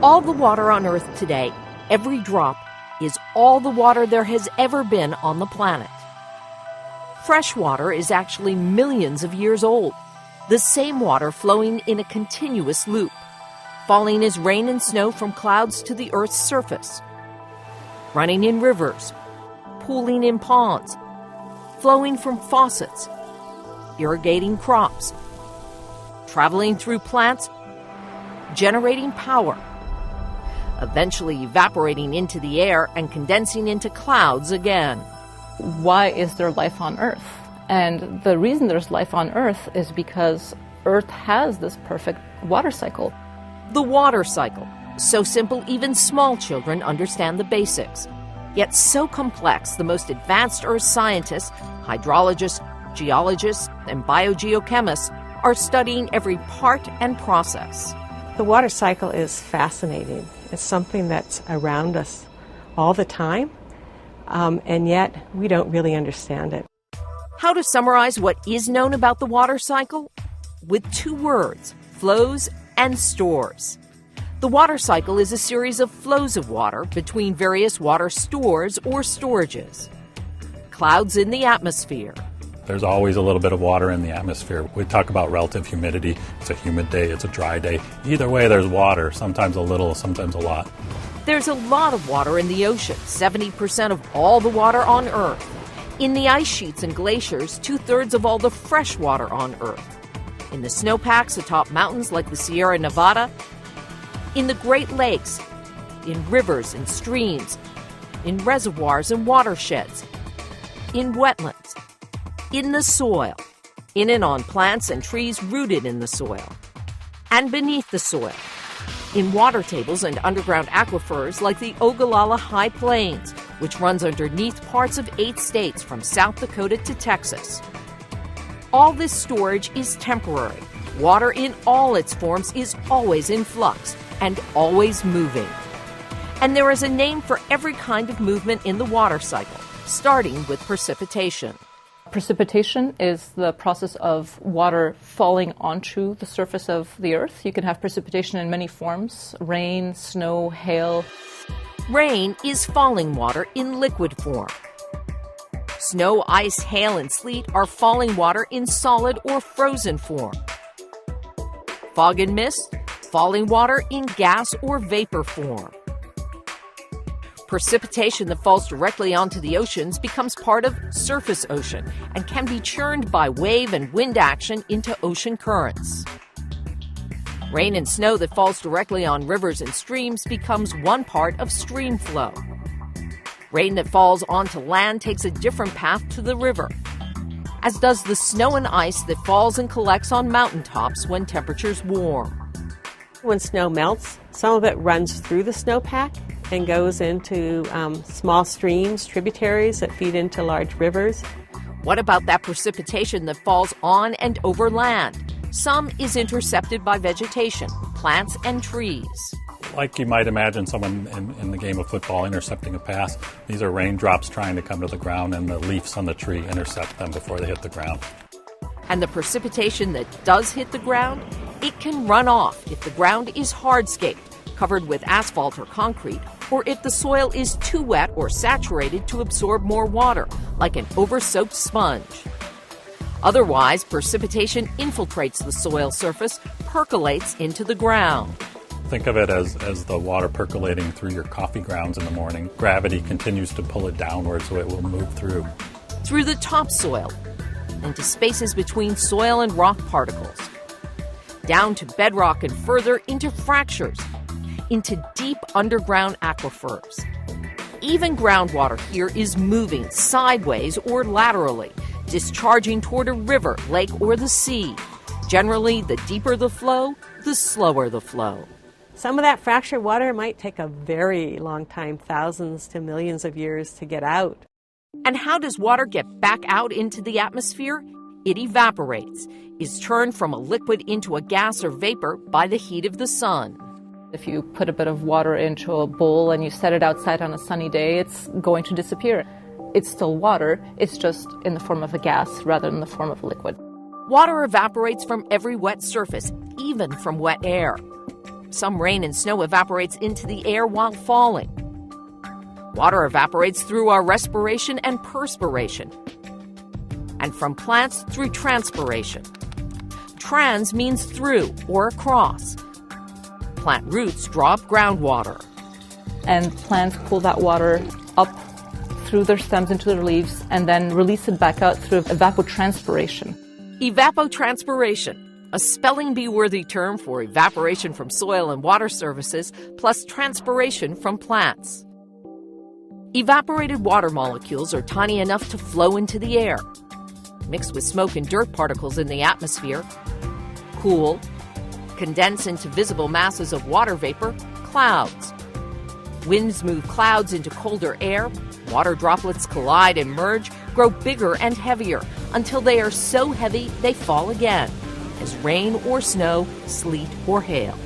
All the water on Earth today, every drop, is all the water there has ever been on the planet. Fresh water is actually millions of years old, the same water flowing in a continuous loop, falling as rain and snow from clouds to the Earth's surface, running in rivers, pooling in ponds, flowing from faucets, irrigating crops, traveling through plants, generating power, eventually evaporating into the air and condensing into clouds again. Why is there life on Earth? And the reason there's life on Earth is because Earth has this perfect water cycle. The water cycle. So simple, even small children understand the basics. Yet so complex, the most advanced Earth scientists, hydrologists, geologists, and biogeochemists are studying every part and process. The water cycle is fascinating. It's something that's around us all the time, and yet we don't really understand it. How to summarize what is known about the water cycle? With two words: flows and stores. The water cycle is a series of flows of water between various water stores or storages. Clouds in the atmosphere. There's always a little bit of water in the atmosphere. We talk about relative humidity. It's a humid day, it's a dry day. Either way, there's water, sometimes a little, sometimes a lot. There's a lot of water in the ocean, 70% of all the water on Earth. In the ice sheets and glaciers, 2/3 of all the fresh water on Earth. In the snowpacks atop mountains like the Sierra Nevada. In the Great Lakes. In rivers and streams. In reservoirs and watersheds. In wetlands. In the soil, in and on plants and trees rooted in the soil, and beneath the soil, in water tables and underground aquifers like the Ogallala High Plains, which runs underneath parts of 8 states from South Dakota to Texas. All this storage is temporary. Water in all its forms is always in flux and always moving. And there is a name for every kind of movement in the water cycle, starting with precipitation. Precipitation is the process of water falling onto the surface of the Earth. You can have precipitation in many forms: rain, snow, hail. Rain is falling water in liquid form. Snow, ice, hail, and sleet are falling water in solid or frozen form. Fog and mist, falling water in gas or vapor form. Precipitation that falls directly onto the oceans becomes part of surface ocean and can be churned by wave and wind action into ocean currents. Rain and snow that falls directly on rivers and streams becomes one part of stream flow. Rain that falls onto land takes a different path to the river, as does the snow and ice that falls and collects on mountaintops when temperatures warm. When snow melts, some of it runs through the snowpack and goes into small streams, tributaries that feed into large rivers. What about that precipitation that falls on and over land? Some is intercepted by vegetation, plants, and trees. Like you might imagine someone in the game of football intercepting a pass. These are raindrops trying to come to the ground, and the leaves on the tree intercept them before they hit the ground. And the precipitation that does hit the ground, it can run off if the ground is hardscaped, covered with asphalt or concrete, or if the soil is too wet or saturated to absorb more water, like an over-soaked sponge. Otherwise, precipitation infiltrates the soil surface, percolates into the ground. Think of it as the water percolating through your coffee grounds in the morning. Gravity continues to pull it downward so it will move through. Through the topsoil, into spaces between soil and rock particles, down to bedrock and further into fractures, into deep underground aquifers. Even groundwater here is moving sideways or laterally, discharging toward a river, lake, or the sea. Generally, the deeper the flow, the slower the flow. Some of that fractured water might take a very long time, thousands to millions of years to get out. And how does water get back out into the atmosphere? It evaporates, is turned from a liquid into a gas or vapor by the heat of the sun. If you put a bit of water into a bowl and you set it outside on a sunny day, it's going to disappear. It's still water, it's just in the form of a gas rather than the form of a liquid. Water evaporates from every wet surface, even from wet air. Some rain and snow evaporates into the air while falling. Water evaporates through our respiration and perspiration, and from plants through transpiration. Trans means through or across. Plant roots draw up groundwater. And plants pull that water up through their stems into their leaves and then release it back out through evapotranspiration. Evapotranspiration, a spelling bee-worthy term for evaporation from soil and water surfaces plus transpiration from plants. Evaporated water molecules are tiny enough to flow into the air, mix with smoke and dirt particles in the atmosphere, cool, condense into visible masses of water vapor, clouds. Winds move clouds into colder air, water droplets collide and merge, grow bigger and heavier until they are so heavy they fall again, as rain or snow, sleet or hail.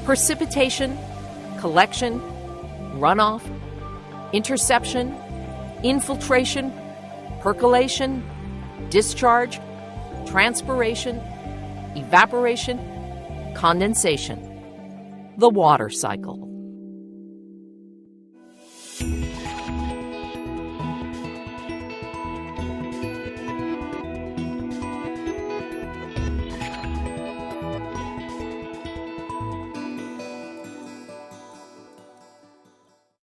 Precipitation, collection, runoff, interception, infiltration, percolation, discharge, transpiration, evaporation, condensation. The water cycle.